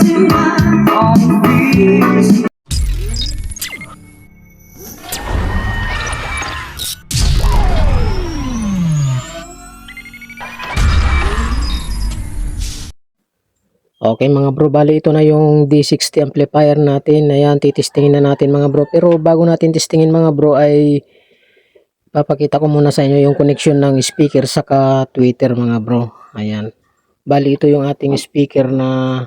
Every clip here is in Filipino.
Okay mga bro, bali ito na yung D60 amplifier natin. Ayan, titistingin na natin mga bro. Pero bago natin testingin mga bro ay papakita ko muna sa inyo yung connection ng speaker saka tweeter mga bro. Ayan. Bali ito yung ating speaker na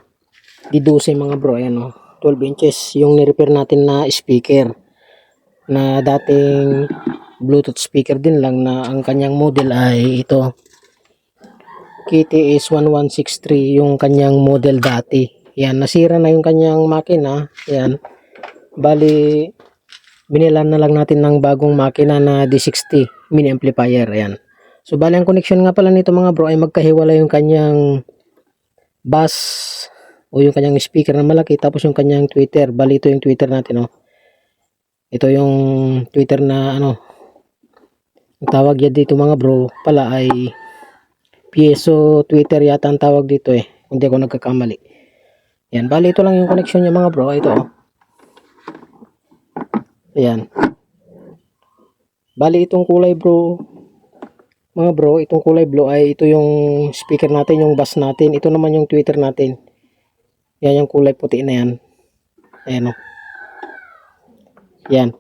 D12 mga bro. Ayan o, 12 inches yung ni-repair natin na speaker. Na dating Bluetooth speaker din lang na ang kanyang model ay ito. KTS 1163 yung kanyang model dati. Yan, nasira na yung kanyang makina. Yan. Bali, binilan na lang natin ng bagong makina na D60 mini amplifier. Ayan. So, bali ang connection nga pala nito mga bro ay magkahiwala yung kanyang bass o yung kanyang speaker na malaki tapos yung kanyang tweeter. Bali, ito yung tweeter natin. Oh. Ito yung tweeter na ano, ang tawag yan dito mga bro pala ay piezo tweeter yata ang tawag dito eh. Hindi ako nagkakamali. Yan, bali ito lang yung connection niya mga bro. Ito oh. Ayan. Bali itong kulay bro. Mga bro, itong kulay blue ay ito yung speaker natin, yung bass natin. Ito naman yung tweeter natin. Yan yung kulay puti na yan. Ayan oh. Yan.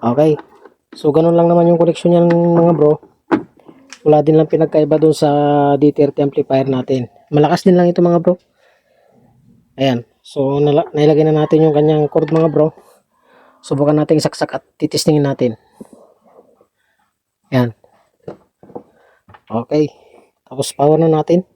Okay. So ganun lang naman yung connection niyan mga bro. Wala din lang pinagkaiba doon sa D30 amplifier natin. Malakas din lang ito mga bro. Ayan. So nailagay na natin yung kanyang cord mga bro. Subukan natin saksak at titistingin natin. Ayan. Okay. Tapos power na natin.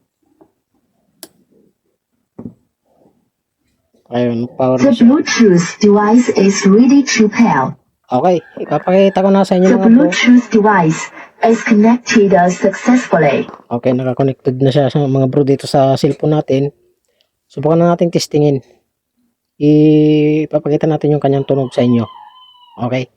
Ayun, power na The siya. Bluetooth device is ready to pair. Okay. Ipapakita ko na sa inyo The mga bro. Bluetooth device is connected successfully. Okay, naka-connected na siya sa mga bro dito sa cellphone natin. Subukan na natin testingin. Ipapakita natin yung kanyang tunog sa inyo. Okay.